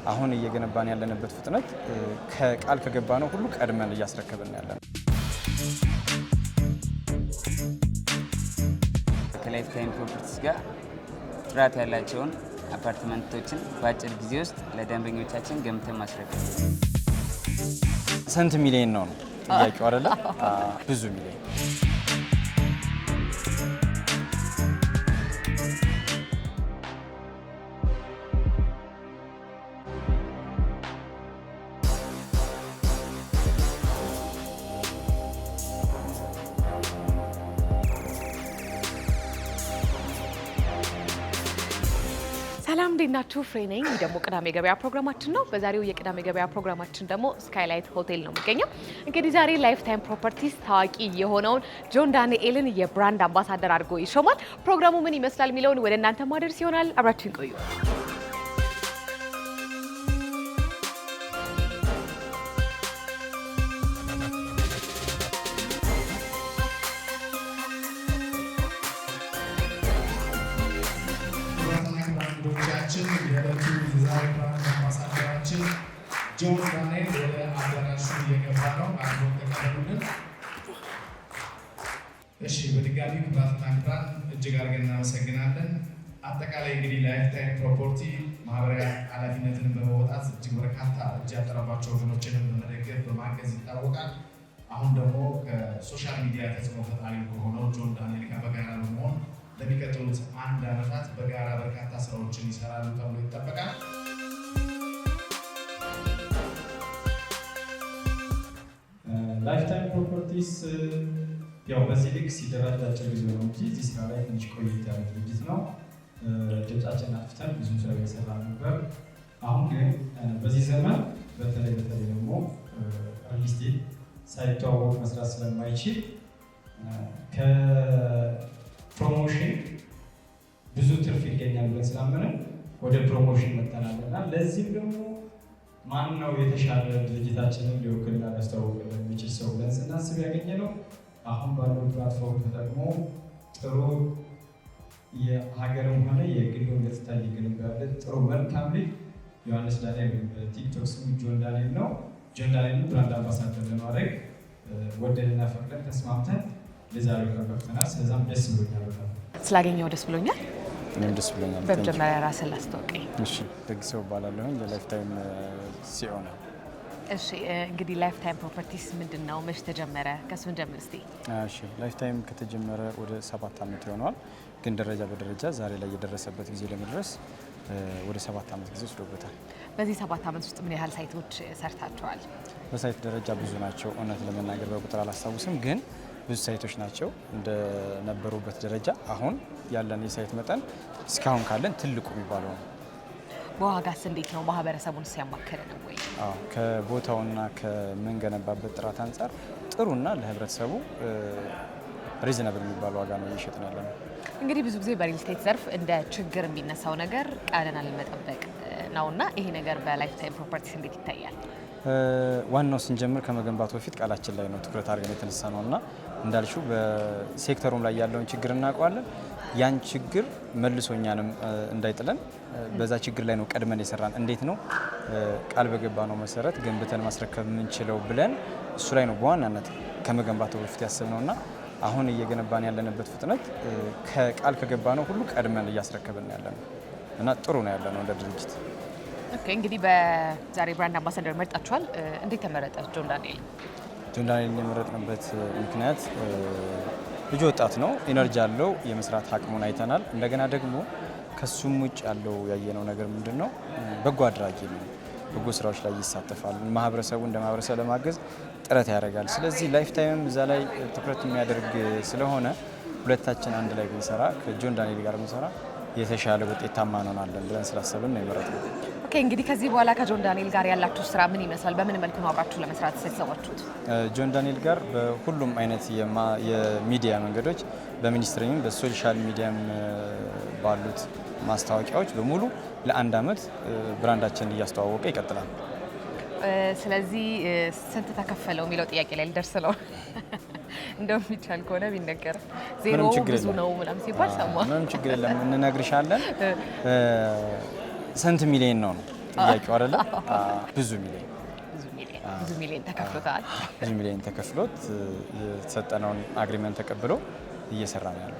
አሁን እየገነባን ያለንበት ፍጥነት ከቃል ከገባነው ሁሉ ቀድመን እያስረከብን ያለነው። ከላይፍ ታይም ፕሮፐርቲስ ጋር ጥራት ያላቸውን አፓርትመንቶችን በአጭር ጊዜ ውስጥ ለደንበኞቻችን ገምተን ማስረከብ። ስንት ሚሊዮን ነው ጥያቄው አይደለ? ብዙ ሚሊዮን። ሰላም እንዴት ናችሁ? ፍሬ ነኝ። ይህ ደግሞ ቅዳሜ ገበያ ፕሮግራማችን ነው። በዛሬው የቅዳሜ ገበያ ፕሮግራማችን ደግሞ ስካይላይት ሆቴል ነው የሚገኘው። እንግዲህ ዛሬ ላይፍ ታይም ፕሮፐርቲስ ታዋቂ የሆነውን ጆን ዳንኤልን የብራንድ አምባሳደር አድርጎ ይሾማል። ፕሮግራሙ ምን ይመስላል የሚለውን ወደ እናንተ ማድረስ ይሆናል። አብራችሁን ቆዩ። የዕለቱ የዛሬ ብራንድ አምባሳደራችን ጆን ዳንኤል ወደ አዳራሹ እየገባ ነው። አንዱ ተቀበሉልን። እሺ፣ በድጋሚ ክቡራትና ክቡራን እጅግ አድርገን እናመሰግናለን። አጠቃላይ እንግዲህ ላይፍ ታይም ፕሮፐርቲ ማህበራዊ ኃላፊነትን በመወጣት እጅግ በርካታ እጅ ያጠረባቸው ወገኖችንም በመደገፍ በማገዝ ይታወቃል። አሁን ደግሞ ከሶሻል ሚዲያ ተጽዕኖ ፈጣሪ ከሆነው ጆን ዳንኤል ጋር በጋራ በመሆን ለሚቀጥሉት 1 ዓመታት በጋራ በርካታ ስራዎችን ይሰራሉ ተብሎ ይጠበቃል። ላይፍ ታይም ፕሮፐርቲስ ያው በዚህ ልክ ሲደራጅ አጭር ጊዜ ነው እንጂ እዚህ ስራ ላይ ትንሽ ቆይታ ያለ ድርጅት ነው። ድምጻችን አጥፍተን ብዙ ስራ እየሰራ ነበር። አሁን ግን በዚህ ዘመን በተለይ ደግሞ ሪል ስቴት ሳይተዋወቅ መስራት ስለማይችል ፕሮሞሽን ብዙ ትርፍ ይገኛል ብለን ስላመንን ወደ ፕሮሞሽን መጥተናል እና ለዚህም ደግሞ ማን ነው የተሻለ ድርጅታችንን ሊወክልና ሊያስተዋውቅልን የሚችል ሰው ብለን ስናስብ ያገኘ ነው። አሁን ባለው ፕላትፎርም ተጠቅሞ ጥሩ የሀገርም ሆነ የግሉን ገጽታ ሊገነባ ያለ ጥሩ መልካም ልጅ ዮሐንስ ዳንኤል በቲክቶክ ስሙ ጆን ዳንኤል ነው። ጆን ዳንኤልን ብራንድ አምባሳደር ለማድረግ ወደንና ፈቅደን ተስማምተን ለዛሬው ከበቅተናል። ስለዛም ደስ ብሎኛል። ስላገኘው ደስ ብሎኛል። እኔም ደስ ብሎኛል። በመጀመሪያ ራስን ላስተዋውቀኝ። እሺ፣ ደግሰው እባላለሁኝ የላይፍ ታይም ሲኦ ነው። እሺ፣ እንግዲህ ላይፍ ታይም ፕሮፐርቲስ ምንድነው? መቼ ተጀመረ? ከስምን ጀምር እስቲ። እሺ፣ ላይፍ ታይም ከተጀመረ ወደ 7 ዓመት ይሆነዋል። ግን ደረጃ በደረጃ ዛሬ ላይ የደረሰበት ጊዜ ለመድረስ ወደ 7 ዓመት ጊዜ ወስዶበታል። በዚህ 7 ዓመት ውስጥ ምን ያህል ሳይቶች ሰርታችኋል? በሳይት ደረጃ ብዙ ናቸው። እውነት ለመናገር በቁጥር አላስታውስም፣ ግን ብዙ ሳይቶች ናቸው። እንደነበሩበት ደረጃ አሁን ያለን የሳይት መጠን እስካሁን ካለን ትልቁ የሚባለው ነው። በዋጋስ እንዴት ነው? ማህበረሰቡን ሲያማከረ ነው ወይ? ከቦታውና ከምንገነባበት ጥራት አንጻር ጥሩና ለህብረተሰቡ ሪዝናብል የሚባል ዋጋ ነው እየሸጥን ያለ ነው። እንግዲህ ብዙ ጊዜ በሪል ስቴት ዘርፍ እንደ ችግር የሚነሳው ነገር ቃልን አለመጠበቅ ነውና ይሄ ነገር በላይፍ ታይም ፕሮፐርቲስ እንዴት ይታያል? ዋናው ስንጀምር ከመገንባቱ በፊት ቃላችን ላይ ነው ትኩረት አድርገን የተነሳ ነውና እንዳልሽው በሴክተሩም ላይ ያለውን ችግር እናውቀዋለን። ያን ችግር መልሶ እኛንም እንዳይጥለን በዛ ችግር ላይ ነው ቀድመን የሰራን። እንዴት ነው ቃል በገባ ነው መሰረት ገንብተን ማስረከብ የምንችለው ብለን እሱ ላይ ነው በዋናነት ከመገንባቱ በፊት ያሰብነውና አሁን እየገነባን ያለንበት ፍጥነት ከቃል ከገባ ነው ሁሉ ቀድመን እያስረከብን ያለነው እና ጥሩ ነው ያለነው እንደ ድርጅት። ኦኬ፣ እንግዲህ በዛሬ ብራንድ አምባሳደር መርጣችኋል። እንዴት ተመረጠ ጆን ዳንኤል? ጆን ዳንኤል የመረጥንበት ምክንያት ልጅ ወጣት ነው፣ ኢነርጂ አለው፣ የመስራት አቅሙን አይተናል። እንደገና ደግሞ ከሱም ውጭ ያለው ያየነው ነገር ምንድነው? በጎ አድራጊ ነው። በጎ ስራዎች ላይ ይሳተፋል። ማህበረሰቡ እንደ ማህበረሰብ ለማገዝ ጥረት ያደርጋል። ስለዚህ ላይፍ ታይምም እዛ ላይ ትኩረት የሚያደርግ ስለሆነ ሁለታችን አንድ ላይ ብንሰራ ከጆን ዳንኤል ጋር ብንሰራ የተሻለ ውጤታማ እንሆናለን ብለን ስላሰብን ነው የመረጥነው። ኦኬ፣ እንግዲህ ከዚህ በኋላ ከጆን ዳንኤል ጋር ያላችሁ ስራ ምን ይመስላል? በምን መልኩ ነው አብራችሁ ለመስራት የተሰባችሁት? ጆን ዳንኤል ጋር በሁሉም አይነት የሚዲያ መንገዶች በሚኒስትሪም በሶሻል ሚዲያም ባሉት ማስታወቂያዎች በሙሉ ለ1 ዓመት ብራንዳችንን እያስተዋወቀ ይቀጥላል። ስለዚህ ስንት ተከፈለው የሚለው ጥያቄ ላይ ልደርስ ነው። እንደውም ይቻል ከሆነ ቢነገር ዜሮ ብዙ ነው ምናምን ሲባል ሰማ። ምንም ችግር የለም እንነግርሻለን። ስንት ሚሊዮን ነው? ጥያቄው አይደለ? ብዙ ሚሊዮን ተከፍሎታል። ብዙ ሚሊዮን ተከፍሎት የተሰጠነውን አግሪመንት ተቀብሎ እየሰራ ነው ያለው።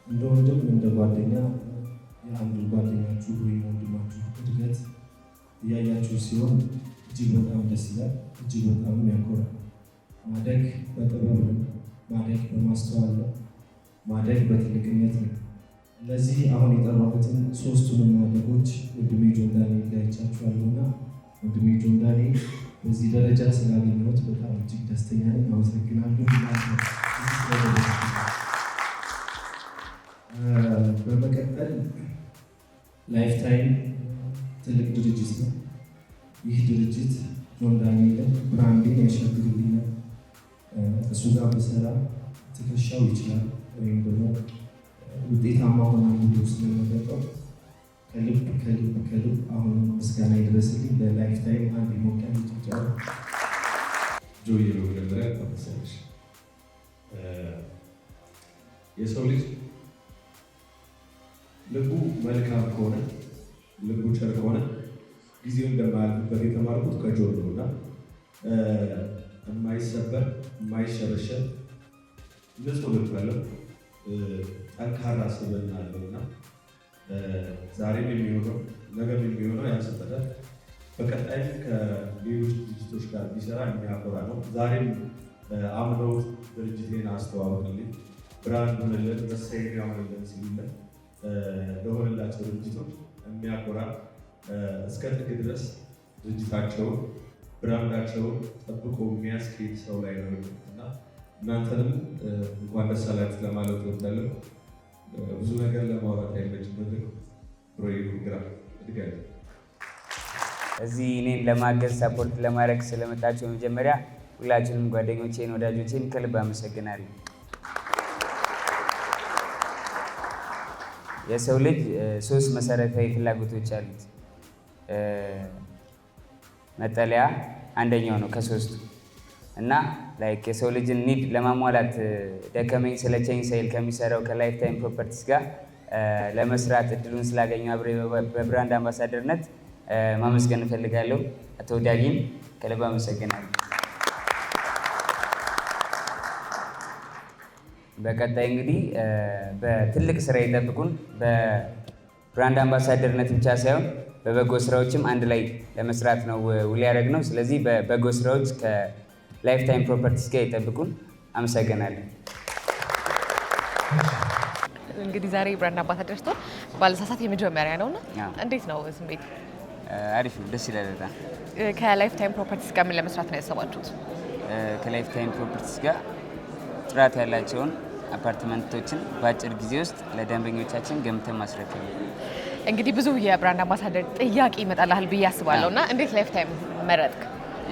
እንደ ወንድም እንደ ጓደኛ የአንዱ ጓደኛችሁ ወይም ወንድማችሁ እድገት እያያችሁ ሲሆን እጅግ በጣም ደስ ይላል፣ እጅግ በጣም ያኮራል። ማደግ በጥበብ ነው፣ ማደግ በማስተዋል ነው፣ ማደግ በትልቅነት ነው። ለዚህ አሁን የጠራሁትን ሶስቱንም ማደጎች ወንድሜ ጆንዳኔ ጋይቻችኋለሁና ወንድሜ ጆንዳኔ በዚህ ደረጃ ስላገኘሁት በጣም እጅግ ደስተኛ ነኝ። አመሰግናለሁ። በመቀጠል ላይፍ ታይም ትልቅ ድርጅት ነው። ይህ ድርጅት ጆንዳኔን ብራንዴን ያሻግርልኛል። እሱ ጋር በሰራ ትከሻው ይችላል ወይም ደግሞ ውጤታማ ሆና ብሎ ስለመረጠው ከልብ አሁን ምስጋና ይድረስልኝ። ለላይፍ ታይም አንድ ሞቃን ኢትዮጵያ ጆይ በመጀመሪያ ተመሰለሽ የሰው ልጅ ልቡ መልካም ከሆነ ልቡ ቸር ከሆነ ጊዜው እንደማያልፍበት የተማርኩት ከጆን ነው እና የማይሰበር የማይሸረሸር ንጹህ ልብ ያለው ጠንካራ ስብዕና አለው እና ዛሬም የሚሆነው ነገም የሚሆነው ያንሰጠዳል። በቀጣይም ከሌሎች ድርጅቶች ጋር ቢሰራ የሚያኮራ ነው። ዛሬም አምነው ድርጅቴን አስተዋወቅልኝ ብራንድ ሆነልን መሳሪያ ሆነልን ሲሉልን ለሆነላቸው ድርጅቶች የሚያኮራ እስከ ጥግ ድረስ ድርጅታቸውን ብራንዳቸውን ጠብቆ የሚያስኬድ ሰው ላይ ነው እና እናንተንም እንኳን ደስ አላችሁ ለማለት እወዳለሁ። ብዙ ነገር ለማውራት አይመችም። መድረክ ፕሮግራም እድጋለሁ። እዚህ እኔን ለማገዝ ሰፖርት ለማድረግ ስለመጣችሁ መጀመሪያ ሁላችሁንም ጓደኞቼን ወዳጆቼን ከልብ አመሰግናለሁ። የሰው ልጅ ሶስት መሰረታዊ ፍላጎቶች አሉት። መጠለያ አንደኛው ነው ከሶስቱ እና ላይክ የሰው ልጅን ኒድ ለማሟላት ደከመኝ ሰለቸኝ ሳይል ከሚሰራው ከላይፍ ታይም ፕሮፐርቲስ ጋር ለመስራት እድሉን ስላገኘው አብሬ በብራንድ አምባሳደርነት ማመስገን እፈልጋለሁ። አቶ ዳጊም ከልብ አመሰግናለሁ። በቀጣይ እንግዲህ በትልቅ ስራ ይጠብቁን። በብራንድ አምባሳደርነት ብቻ ሳይሆን በበጎ ስራዎችም አንድ ላይ ለመስራት ነው ውል ያደረግነው። ስለዚህ በበጎ ስራዎች ከላይፍ ታይም ፕሮፐርቲስ ጋር ይጠብቁን። አመሰግናለሁ። እንግዲህ ዛሬ ብራንድ አምባሳደር ስትሆን ባለሳሳት የመጀመሪያ ነውና እንዴት ነው ስሜት? አሪፍ ነው፣ ደስ ይላል በጣም። ከላይፍ ታይም ፕሮፐርቲስ ጋር ምን ለመስራት ነው ያሰባችሁት? ከላይፍ ታይም ፕሮፐርቲስ ጋር ጥራት ያላቸውን አፓርትመንቶችን በአጭር ጊዜ ውስጥ ለደንበኞቻችን ገምተን ማስረከብ ነው። እንግዲህ ብዙ የብራንድ አምባሳደር ጥያቄ ይመጣልሃል ብዬ አስባለሁ እና እንዴት ላይፍ ታይም መረጥክ?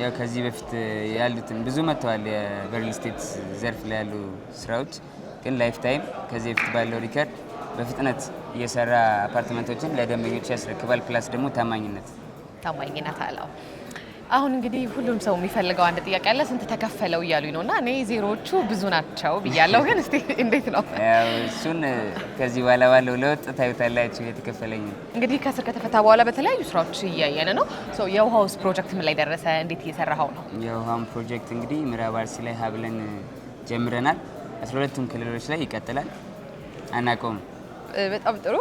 ያው ከዚህ በፊት ያሉትን ብዙ መጥተዋል የሪል ስቴት ዘርፍ ላይ ያሉ ስራዎች፣ ግን ላይፍ ታይም ከዚህ በፊት ባለው ሪከርድ በፍጥነት እየሰራ አፓርትመንቶችን ለደንበኞች ያስረክባል። ፕላስ ደግሞ ታማኝነት አለው። አሁን እንግዲህ ሁሉም ሰው የሚፈልገው አንድ ጥያቄ አለ። ስንት ተከፈለው እያሉኝ ነው እና እኔ ዜሮዎቹ ብዙ ናቸው ብያለሁ፣ ግን እስቲ እንዴት ነው? እሱን ከዚህ በኋላ ባለው ለውጥ ታዩታላችሁ የተከፈለኝ። እንግዲህ ከስር ከተፈታ በኋላ በተለያዩ ስራዎች እያየን ነው። የውሃውስ ፕሮጀክት ምን ላይ ደረሰ? እንዴት እየሰራኸው ነው? የውሃውን ፕሮጀክት እንግዲህ ምዕራብ አርሲ ላይ ሀብለን ጀምረናል። 12ቱም ክልሎች ላይ ይቀጥላል፣ አናውቀውም። በጣም ጥሩ።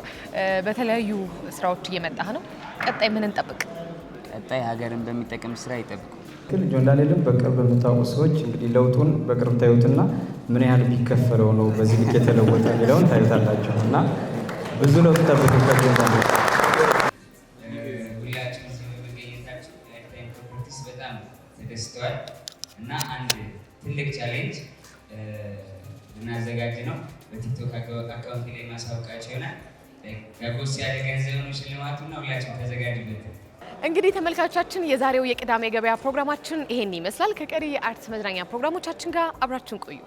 በተለያዩ ስራዎች እየመጣህ ነው። ቀጣይ ምን እንጠብቅ? ቀጣይ ሀገርን በሚጠቅም ስራ ይጠብቁ። ግን ጆንዳኔልን በቅርብ የምታውቁ ሰዎች እንግዲህ ለውጡን በቅርብ ታዩትና ምን ያህል ቢከፈለው ነው በዚህ ልክ የተለወጠ የሚለውን ታዩታላችሁ እና ብዙ ለውጥ ጠብቁ ከጆንዳኔ። ሁላችን እዚህ በመገኘታችን ላይፍ ታይም ፕሮፐርቲስ በጣም ተደስተዋል እና አንድ ትልቅ ቻሌንጅ ልናዘጋጅ ነው። በቲክቶክ አካውንት ላይ ማሳወቃቸው ይሆናል። ከጎስ ያለ ገንዘብ ነው ሽልማቱና ሁላችሁም ተዘጋጁበት። እንግዲህ ተመልካቾቻችን የዛሬው የቅዳሜ ገበያ ፕሮግራማችን ይሄን ይመስላል። ከቀሪ የአርትስ መዝናኛ ፕሮግራሞቻችን ጋር አብራችሁን ቆዩ።